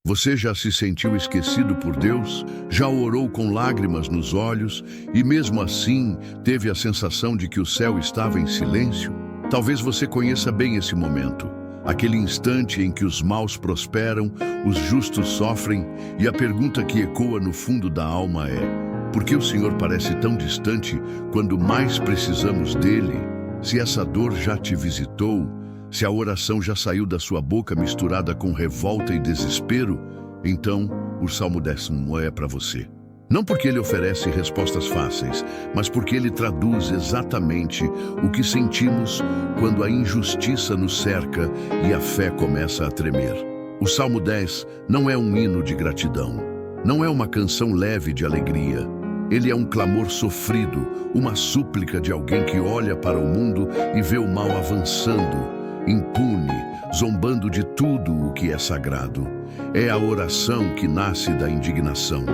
Você já se sentiu esquecido por Deus? Já orou com lágrimas nos olhos e mesmo assim teve a sensação de que o céu estava em silêncio? Talvez você conheça bem esse momento, aquele instante em que os maus prosperam, os justos sofrem e a pergunta que ecoa no fundo da alma é: por que o Senhor parece tão distante quando mais precisamos dele? Se essa dor já te visitou, se a oração já saiu da sua boca misturada com revolta e desespero, então o Salmo 10 é para você. Não porque ele oferece respostas fáceis, mas porque ele traduz exatamente o que sentimos quando a injustiça nos cerca e a fé começa a tremer. O Salmo 10 não é um hino de gratidão, não é uma canção leve de alegria. Ele é um clamor sofrido, uma súplica de alguém que olha para o mundo e vê o mal avançando, impune, zombando de tudo o que é sagrado. É a oração que nasce da indignação,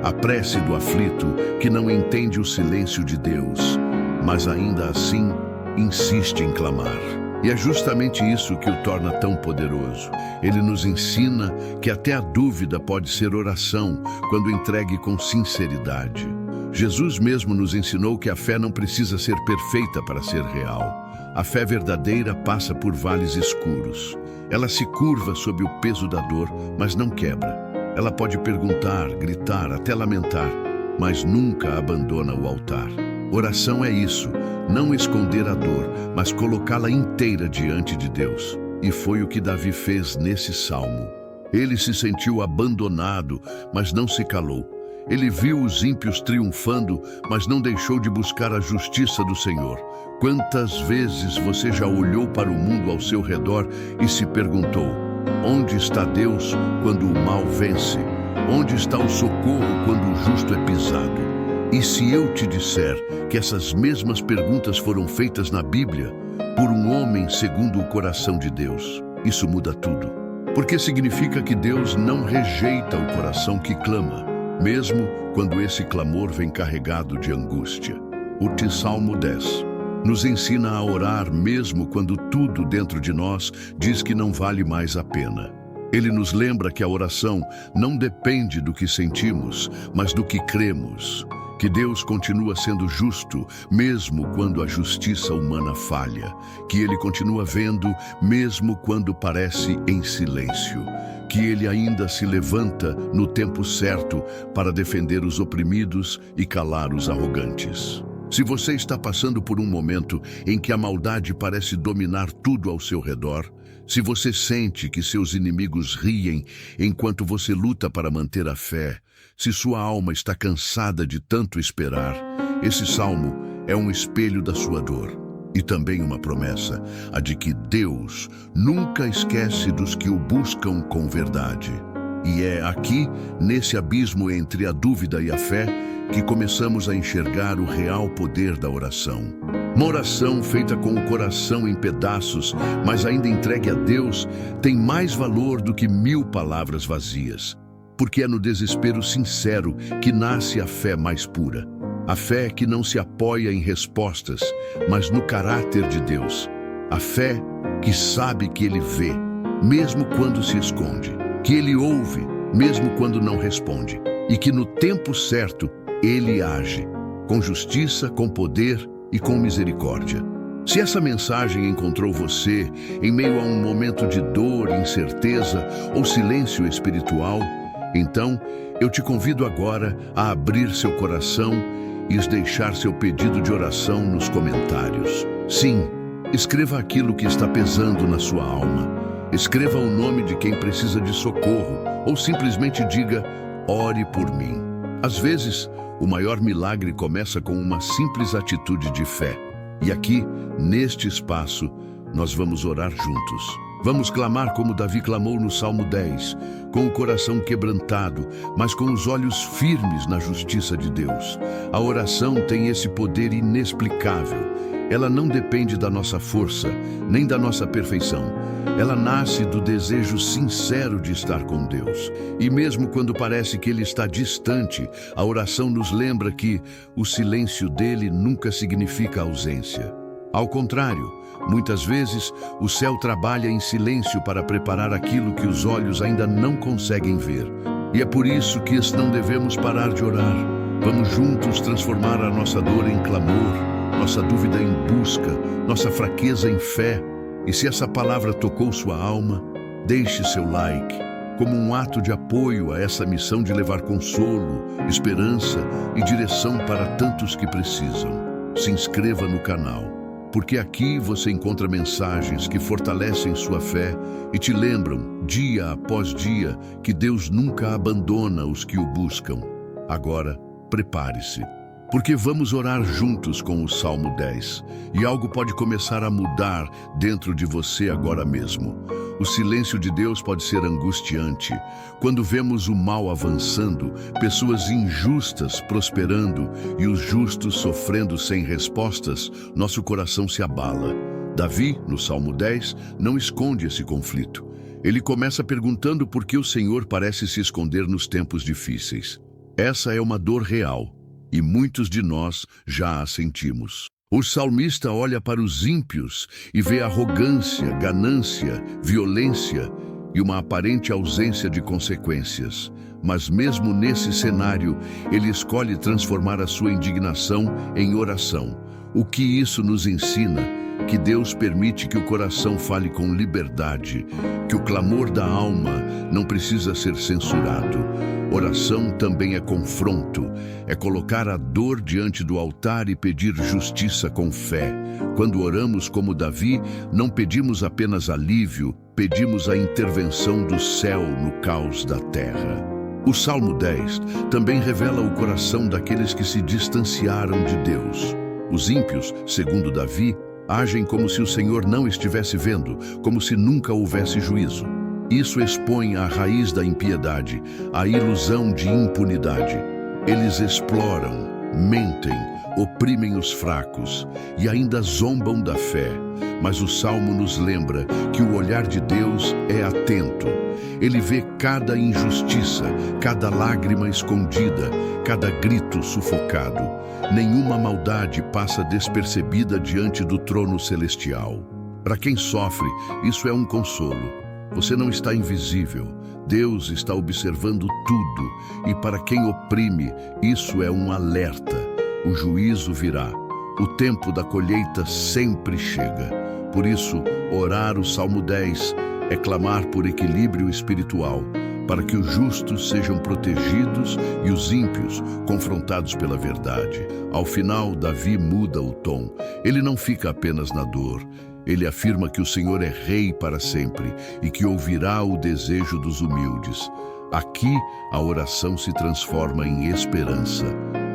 a prece do aflito que não entende o silêncio de Deus, mas ainda assim insiste em clamar. E é justamente isso que o torna tão poderoso. Ele nos ensina que até a dúvida pode ser oração quando entregue com sinceridade. Jesus mesmo nos ensinou que a fé não precisa ser perfeita para ser real. A fé verdadeira passa por vales escuros. Ela se curva sob o peso da dor, mas não quebra. Ela pode perguntar, gritar, até lamentar, mas nunca abandona o altar. Oração é isso, não esconder a dor, mas colocá-la inteira diante de Deus. E foi o que Davi fez nesse salmo. Ele se sentiu abandonado, mas não se calou. Ele viu os ímpios triunfando, mas não deixou de buscar a justiça do Senhor. Quantas vezes você já olhou para o mundo ao seu redor e se perguntou: onde está Deus quando o mal vence? Onde está o socorro quando o justo é pisado? E se eu te disser que essas mesmas perguntas foram feitas na Bíblia por um homem segundo o coração de Deus, isso muda tudo. Porque significa que Deus não rejeita o coração que clama, mesmo quando esse clamor vem carregado de angústia. O Salmo 10 nos ensina a orar mesmo quando tudo dentro de nós diz que não vale mais a pena. Ele nos lembra que a oração não depende do que sentimos, mas do que cremos. Que Deus continua sendo justo, mesmo quando a justiça humana falha. Que Ele continua vendo, mesmo quando parece em silêncio. Que Ele ainda se levanta no tempo certo para defender os oprimidos e calar os arrogantes. Se você está passando por um momento em que a maldade parece dominar tudo ao seu redor, se você sente que seus inimigos riem enquanto você luta para manter a fé, se sua alma está cansada de tanto esperar, esse salmo é um espelho da sua dor e também uma promessa, a de que Deus nunca esquece dos que o buscam com verdade. E é aqui, nesse abismo entre a dúvida e a fé, que começamos a enxergar o real poder da oração. Uma oração feita com o coração em pedaços, mas ainda entregue a Deus, tem mais valor do que 1000 palavras vazias. Porque é no desespero sincero que nasce a fé mais pura. A fé que não se apoia em respostas, mas no caráter de Deus. A fé que sabe que Ele vê, mesmo quando se esconde. Que Ele ouve, mesmo quando não responde. E que no tempo certo, Ele age, com justiça, com poder e com misericórdia. Se essa mensagem encontrou você em meio a um momento de dor, incerteza ou silêncio espiritual, então eu te convido agora a abrir seu coração e deixar seu pedido de oração nos comentários. Sim, escreva aquilo que está pesando na sua alma. Escreva o nome de quem precisa de socorro ou simplesmente diga: ore por mim. Às vezes, o maior milagre começa com uma simples atitude de fé. E aqui, neste espaço, nós vamos orar juntos. Vamos clamar como Davi clamou no Salmo 10, com o coração quebrantado, mas com os olhos firmes na justiça de Deus. A oração tem esse poder inexplicável. Ela não depende da nossa força, nem da nossa perfeição. Ela nasce do desejo sincero de estar com Deus. E mesmo quando parece que Ele está distante, a oração nos lembra que o silêncio dele nunca significa ausência. Ao contrário, Muitas vezes, o céu trabalha em silêncio para preparar aquilo que os olhos ainda não conseguem ver. E é por isso que não devemos parar de orar. Vamos juntos transformar a nossa dor em clamor, nossa dúvida em busca, nossa fraqueza em fé. E se essa palavra tocou sua alma, deixe seu like, como um ato de apoio a essa missão de levar consolo, esperança e direção para tantos que precisam. Se inscreva no canal, porque aqui você encontra mensagens que fortalecem sua fé e te lembram, dia após dia, que Deus nunca abandona os que o buscam. Agora, prepare-se, porque vamos orar juntos com o Salmo 10, e algo pode começar a mudar dentro de você agora mesmo. O silêncio de Deus pode ser angustiante. Quando vemos o mal avançando, pessoas injustas prosperando e os justos sofrendo sem respostas, nosso coração se abala. Davi, no Salmo 10, não esconde esse conflito. Ele começa perguntando por que o Senhor parece se esconder nos tempos difíceis. Essa é uma dor real, e muitos de nós já a sentimos. O salmista olha para os ímpios e vê arrogância, ganância, violência e uma aparente ausência de consequências. Mas mesmo nesse cenário, ele escolhe transformar a sua indignação em oração. O que isso nos ensina? Que Deus permite que o coração fale com liberdade, que o clamor da alma não precisa ser censurado. Oração também é confronto, é colocar a dor diante do altar e pedir justiça com fé. Quando oramos como Davi, não pedimos apenas alívio, pedimos a intervenção do céu no caos da terra. O Salmo 10 também revela o coração daqueles que se distanciaram de Deus. Os ímpios, segundo Davi, agem como se o Senhor não estivesse vendo, como se nunca houvesse juízo. Isso expõe a raiz da impiedade, a ilusão de impunidade. Eles exploram, mentem, oprimem os fracos e ainda zombam da fé. Mas o Salmo nos lembra que o olhar de Deus é atento. Ele vê cada injustiça, cada lágrima escondida, cada grito sufocado. Nenhuma maldade passa despercebida diante do trono celestial. Para quem sofre, isso é um consolo. Você não está invisível. Deus está observando tudo. E para quem oprime, isso é um alerta. O juízo virá. O tempo da colheita sempre chega. Por isso, orar o Salmo 10 é clamar por equilíbrio espiritual, para que os justos sejam protegidos e os ímpios confrontados pela verdade. Ao final, Davi muda o tom. Ele não fica apenas na dor. Ele afirma que o Senhor é rei para sempre e que ouvirá o desejo dos humildes. Aqui, a oração se transforma em esperança.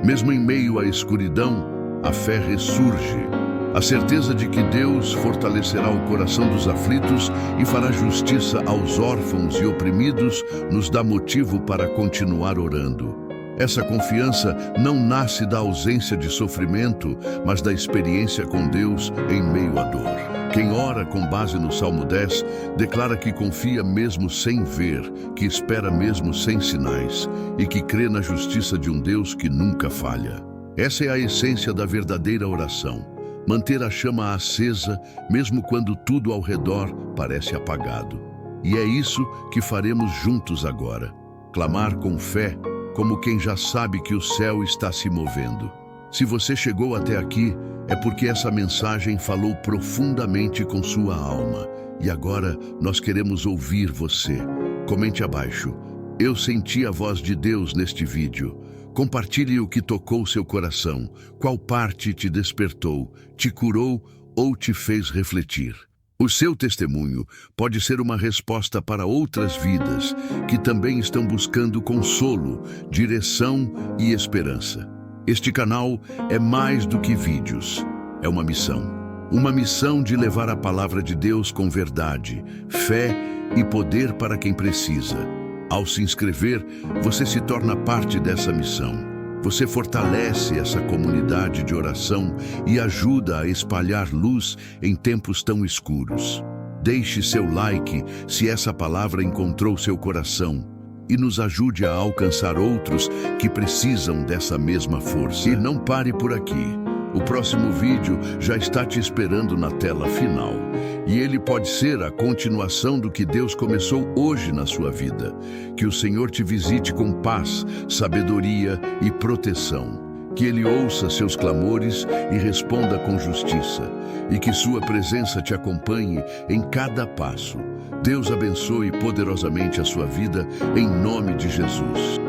Mesmo em meio à escuridão, a fé ressurge. A certeza de que Deus fortalecerá o coração dos aflitos e fará justiça aos órfãos e oprimidos nos dá motivo para continuar orando. Essa confiança não nasce da ausência de sofrimento, mas da experiência com Deus em meio à dor. Quem ora com base no Salmo 10 declara que confia mesmo sem ver, que espera mesmo sem sinais e que crê na justiça de um Deus que nunca falha. Essa é a essência da verdadeira oração. Manter a chama acesa, mesmo quando tudo ao redor parece apagado. E é isso que faremos juntos agora. Clamar com fé, como quem já sabe que o céu está se movendo. Se você chegou até aqui, é porque essa mensagem falou profundamente com sua alma. E agora nós queremos ouvir você. Comente abaixo. Eu senti a voz de Deus neste vídeo. Compartilhe o que tocou seu coração. Qual parte te despertou, te curou ou te fez refletir? O seu testemunho pode ser uma resposta para outras vidas que também estão buscando consolo, direção e esperança. Este canal é mais do que vídeos, é uma missão. Uma missão de levar a palavra de Deus com verdade, fé e poder para quem precisa. Ao se inscrever, você se torna parte dessa missão. Você fortalece essa comunidade de oração e ajuda a espalhar luz em tempos tão escuros. Deixe seu like se essa palavra encontrou seu coração e nos ajude a alcançar outros que precisam dessa mesma força. E não pare por aqui. O próximo vídeo já está te esperando na tela final. E ele pode ser a continuação do que Deus começou hoje na sua vida. Que o Senhor te visite com paz, sabedoria e proteção. Que Ele ouça seus clamores e responda com justiça. E que sua presença te acompanhe em cada passo. Deus abençoe poderosamente a sua vida, em nome de Jesus.